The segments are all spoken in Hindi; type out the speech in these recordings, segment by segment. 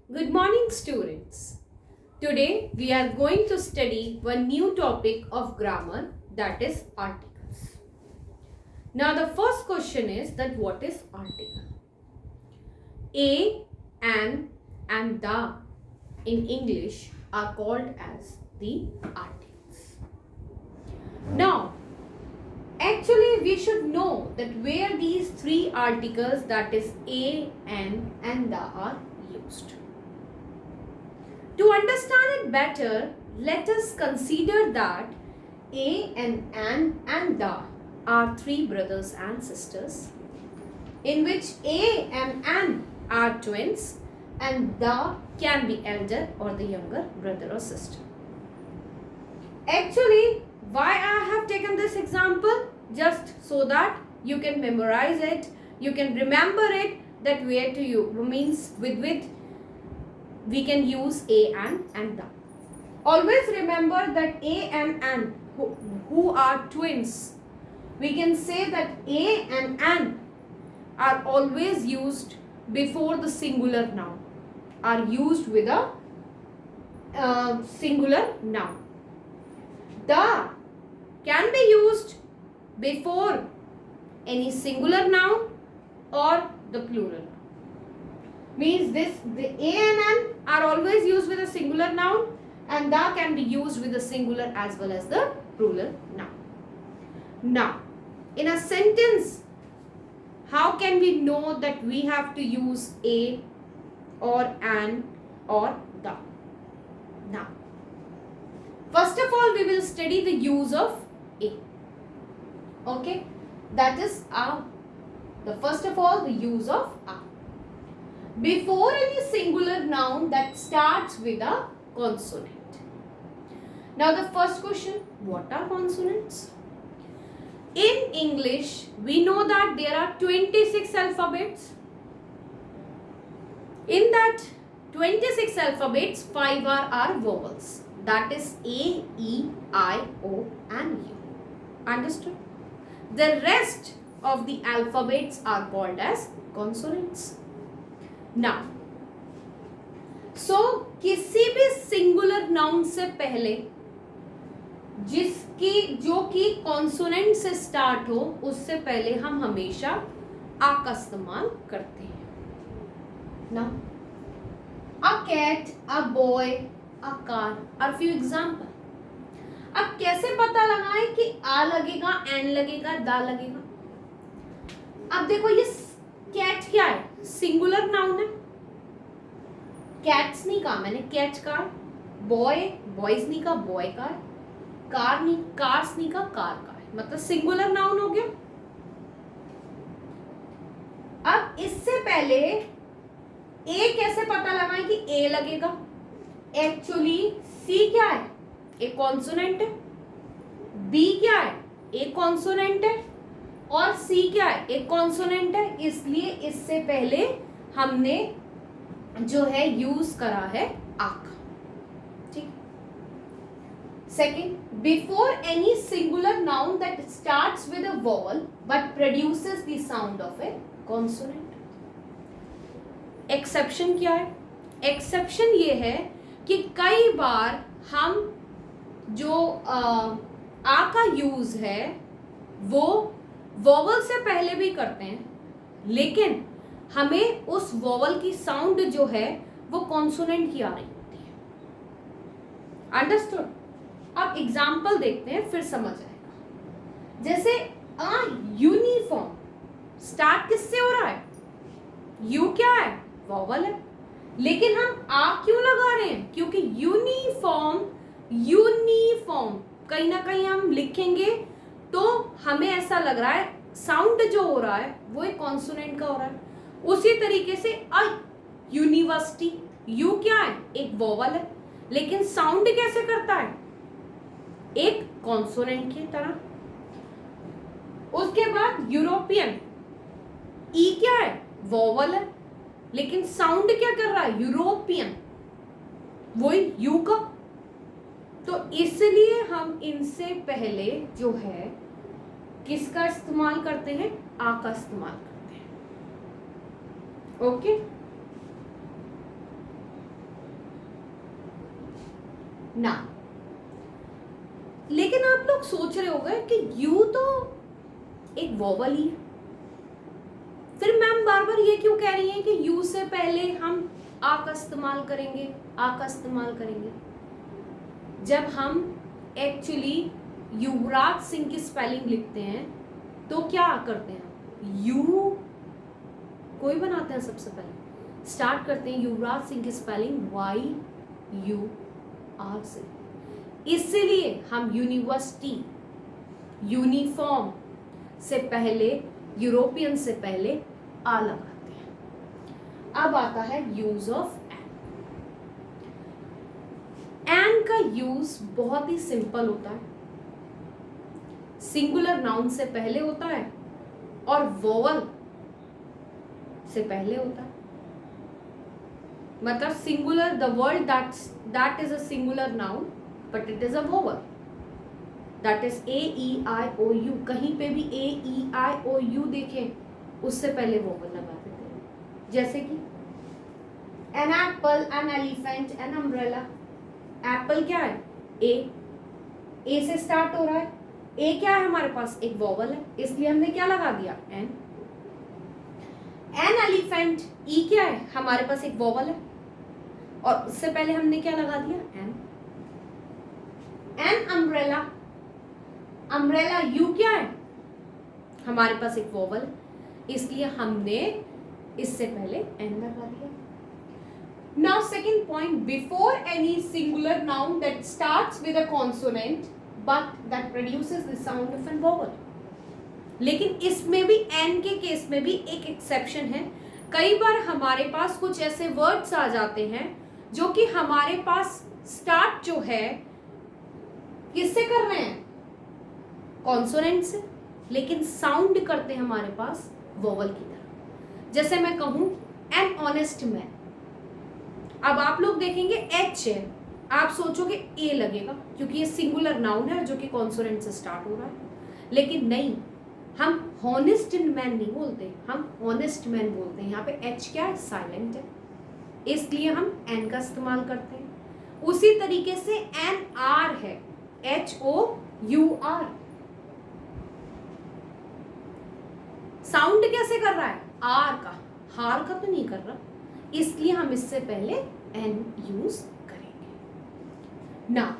Good morning, students. Today we are going to study one new topic of grammar, that is articles. Now the first question is that what is article? A, an and the in English are called as the articles. Now actually we should know that where these three articles, that is a, an and the, are used. To understand it better, let us consider that a and an and the are three brothers and sisters, in which a and an are twins and the can be elder or the younger brother or sister. Actually, why I have taken this example? Just so that you can memorize it, you can remember it, that where to you means with we can use a and the. Always remember that a and an who are twins, we can say that a and an are always used before the singular noun, are used with a singular noun. The can be used before any singular noun or the plural noun. Means this, the a and an are always used with a singular noun and the can be used with a singular as well as the plural noun. Now, in a sentence, how can we know that we have to use a or an or the? Now, first of all, we will study the use of a. Okay, that is the first of all the use of a. Before any singular noun that starts with a consonant. Now the first question, what are consonants? In English, we know that there are 26 alphabets. In that 26 alphabets, 5 are vowels. That is A, E, I, O and U. Understood? The rest of the alphabets are called as consonants. Now, so किसी भी सिंगुलर नाउन से पहले जिसकी जो कि कॉन्सोनेंट से स्टार्ट हो, उससे पहले हम हमेशा आ का इस्तेमाल करते हैं ना. A cat, a boy, a car are few example. अब कैसे पता लगाएं कि आ लगेगा, एन लगेगा, दा लगेगा? अब देखो ये कैट क्या है? सिंगुलर नाउन है. कैट्स नहीं कहा मैंने, कैट का. बॉय, बॉयज नहीं कहा, बॉय का है. कार नहीं, कार्स नहीं कहा, कार का है. मतलब सिंगुलर नाउन हो गया. अब इससे पहले ए कैसे पता लगाएं कि ए लगेगा? एक्चुअली सी क्या है? एक कॉन्सोनेंट है. बी क्या है? एक कॉन्सोनेंट है. और सी क्या है? एक कॉन्सोनेंट है. इसलिए इससे पहले हमने जो है यूज करा है आक. ठीक. Second, before any singular noun that starts with a vowel but produces the sound of A consonant. Exception क्या है? एक्सेप्शन ये है कि कई बार हम जो आ का यूज है वो वोवल से पहले भी करते हैं, लेकिन हमें उस वोवल की साउंड जो है वो कॉन्सोनेंट की आ रही होती है. अंडरस्टूड? अब एग्जाम्पल देखते हैं, फिर समझ आएगा. जैसे यूनिफॉर्म स्टार्ट किससे हो रहा है? यू क्या है? वोवल है. लेकिन हम आ क्यों लगा रहे हैं? क्योंकि यूनिफॉर्म, यूनिफॉर्म कहीं ना कहीं हम लिखेंगे तो हमें ऐसा लग रहा है साउंड जो हो रहा है वो एक कॉन्सोनेंट का हो रहा है. उसी तरीके से यूनिवर्सिटी, यू क्या है? एक वोवल है, लेकिन साउंड कैसे करता है? एक कॉन्सोनेंट की तरह. उसके बाद यूरोपियन, ई क्या है? वोवल है, लेकिन साउंड क्या कर रहा है? यूरोपियन, वही यू का. तो इसलिए हम इनसे पहले जो है किसका इस्तेमाल करते हैं? आ का इस्तेमाल करते हैं. ओके. ना। लेकिन आप लोग सोच रहे होंगे कि यू तो एक वोवल ही है, फिर मैम बार बार ये क्यों कह रही हैं कि यू से पहले हम आ का इस्तेमाल करेंगे, आ का इस्तेमाल करेंगे। जब हम एक्चुअली युवराज सिंह की स्पेलिंग लिखते हैं तो क्या करते हैं, यू कोई बनाते हैं, सबसे पहले स्टार्ट करते हैं युवराज सिंह की स्पेलिंग YUR से। इसलिए हम यूनिवर्सिटी, यूनिफॉर्म से पहले, यूरोपियन से पहले आ लगाते हैं। अब आता है यूज ऑफ एन का यूज बहुत ही सिंपल होता है, सिंगुलर नाउन से पहले होता है और वोवल से पहले होता है। मतलब singular, the word that is a singular noun but it is a vowel, that is AEIOU। कहीं पे भी AEIOU देखें उससे पहले वोवल लगा देते हैं। जैसे कि an apple, an elephant, an umbrella. Apple क्या है, ए से स्टार्ट हो रहा है, ए क्या है हमारे पास, एक वोवल है, इसलिए हमने क्या लगा दिया, एन। एन एलिफेंट, ई क्या है हमारे पास, एक वोवल है, और उससे पहले हमने क्या लगा दिया, an. An umbrella, umbrella U क्या है हमारे पास, एक वोवल है, इसलिए हमने इससे पहले एन लगा दिया। Now second point, before any singular noun that starts with a consonant but that produces the sound of a vowel. लेकिन इसमें भी n के केस में भी एक एक्सेप्शन है। कई बार हमारे पास कुछ ऐसे वर्ड्स आ जाते हैं जो कि हमारे पास स्टार्ट जो है किससे कर रहे हैं, कॉन्सोनेंट से, लेकिन साउंड करते हैं हमारे पास वोवल की तरह। जैसे मैं कहूं एन ऑनेस्ट मैन, अब आप लोग देखेंगे एच है, आप सोचोगे ए लगेगा क्योंकि ये सिंगुलर नाउन है जो कि कॉन्सोनेंट से स्टार्ट हो रहा है। लेकिन नहीं, हम हॉनेस्ट मैन नहीं बोलते, हम ऑनेस्ट मैन बोलते हैं। यहाँ पे एच क्या है, साइलेंट है, इसलिए हम एन का इस्तेमाल करते हैं। उसी तरीके से एन आर है, HOUR, साउंड कैसे कर रहा है, आर का, हार का तो नहीं कर रहा, इसलिए हम इससे पहले एन यूज करेंगे। Now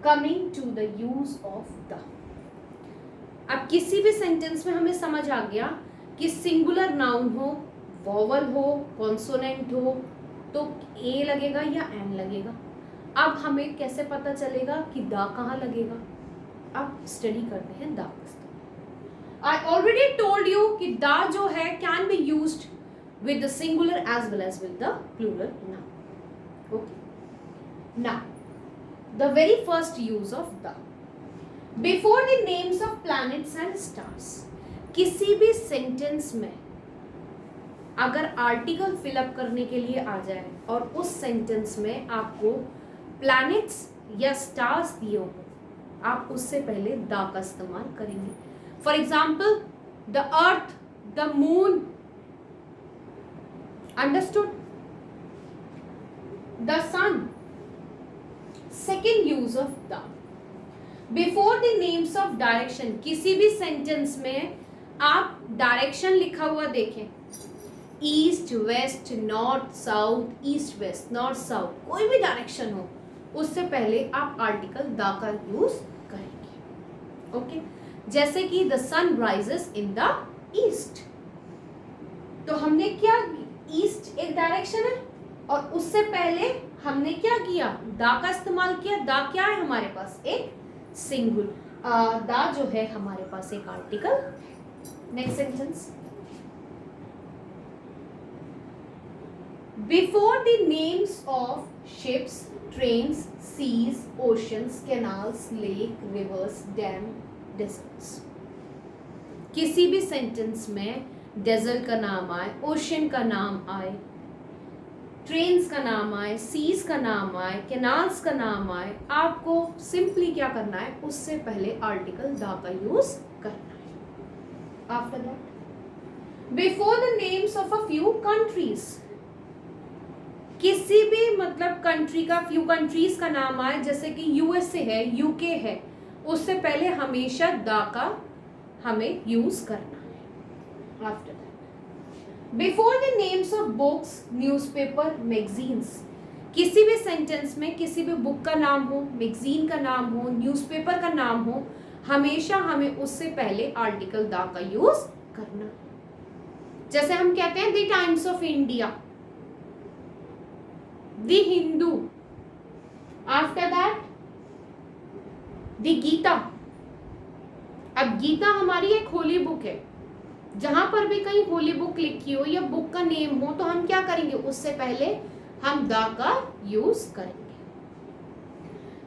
coming to the use of the. अब किसी भी सेंटेंस में हमें समझ आ गया कि सिंगुलर नाउन हो, वोवल हो, कॉन्सोनेंट हो तो ए लगेगा या एन लगेगा। अब हमें कैसे पता चलेगा कि द कहाँ लगेगा, अब स्टडी करते हैं the. I already told you कि द जो है can be used with the singular as well as with the plural noun. Okay. Now, the very first use of the. Before the names of planets and stars. किसी भी सेंटेंस में अगर आर्टिकल फिलअप करने के लिए आ जाए और उस सेंटेंस में आपको प्लैनेट्स या स्टार्स दिए हो, आप उससे पहले द का इस्तेमाल करेंगे। For example the earth, the moon, understood, the sun. Second use of the, before the names of direction, किसी भी सेंटेंस में आप डायरेक्शन लिखा हुआ देखें, east west north south, east west north south, कोई भी डायरेक्शन हो, उससे पहले आप आर्टिकल द का यूज करेंगे। ओके, जैसे कि the sun rises in the east, तो हमने क्या, ईस्ट एक डायरेक्शन है और उससे पहले हमने क्या किया, द का इस्तेमाल किया। द क्या है हमारे पास, एक सिंगुल, द जो है हमारे पास एक article. Next sentence, before the names of ships, trains, seas, oceans, canals, lake, rivers, dam, deserts. किसी भी सेंटेंस में डेजर्ट का नाम आए, ओशन का नाम आए, ट्रेन्स का नाम आए, सीज का नाम आए, कैनाल्स का नाम आए, आपको सिंपली क्या करना है, उससे पहले आर्टिकल द का यूज करना है। After that, before the names of a few countries, किसी भी मतलब कंट्री का, फ्यू कंट्रीज का नाम आए, जैसे कि यूएसए है, यूके है, उससे पहले हमेशा द का हमें यूज करना है। After that before the names of books, newspaper, magazines, किसी भी सेंटेंस में किसी भी बुक का नाम हो, मैगजीन का नाम हो, न्यूज़पेपर का नाम हो, हमेशा हमें उससे पहले आर्टिकल द का यूज करना। जैसे हम कहते हैं the Times of India, the Hindu, after that the Gita. अब गीता हमारी एक होली बुक है, जहां पर भी कहीं होली बुक लिखी हो या बुक का नेम हो तो हम क्या करेंगे, उससे पहले हम द का यूज करेंगे।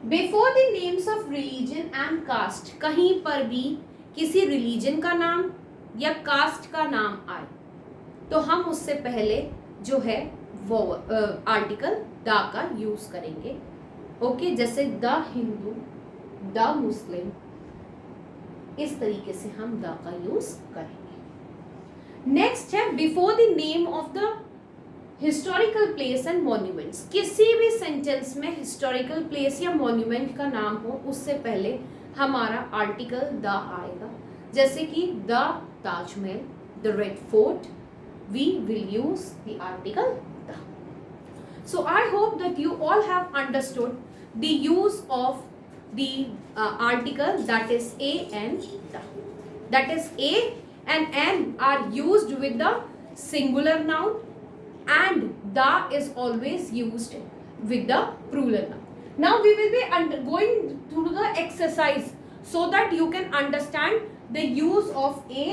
Before the names of religion and caste, कहीं पर भी किसी रिलीजन का नाम या कास्ट का नाम आए तो हम उससे पहले जो है वो आर्टिकल द का यूज करेंगे। ओके, जैसे द हिंदू, द मुस्लिम, इस तरीके से हम द का यूज करेंगे। नेक्स्ट है before the name of the historical place and monuments, किसी भी सेंटेंस में हिस्टोरिकल प्लेस या मॉन्यूमेंट का नाम हो उससे पहले हमारा आर्टिकल द आएगा। जैसे कि the Taj Mahal, the red fort, we will use the article the. So I hope that you all have understood the use of the article that is a and the. That is a and an are used with the singular noun and the is always used with the plural noun. Now we will be going through the exercise so that you can understand the use of a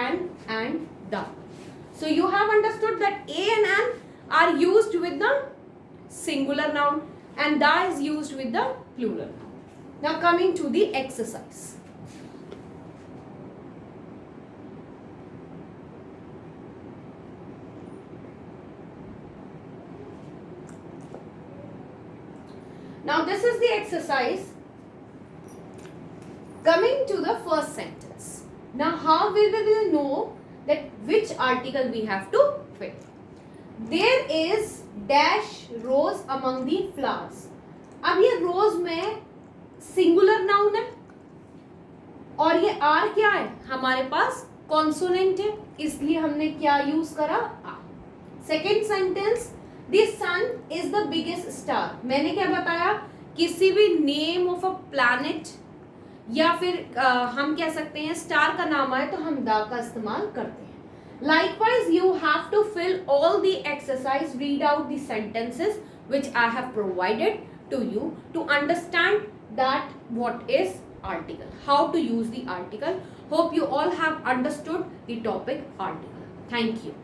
and the. So you have understood that a and an are used with the singular noun and the is used with the plural noun. Now coming to the exercise. Now this is the exercise. Coming to the first sentence. Now how will we know that which article we have to fit? There is dash rose among the flowers. अब ये रोज में सिंगुलर नाउन है और ये आर क्या है, हमारे पास कॉन्सोनेंट है, इसलिए हमने क्या यूज करा, आ। Second sentence, the sun is the biggest star. मैंने क्या बताया, किसी भी नेम ऑफ अ प्लैनेट या फिर हम कह सकते हैं स्टार का नाम आए तो हम द का इस्तेमाल करते हैं। Likewise, you have to fill all the exercise, read out the sentences which I have provided to you to understand that what is article, how to use the article. Hope you all have understood the topic article. Thank you.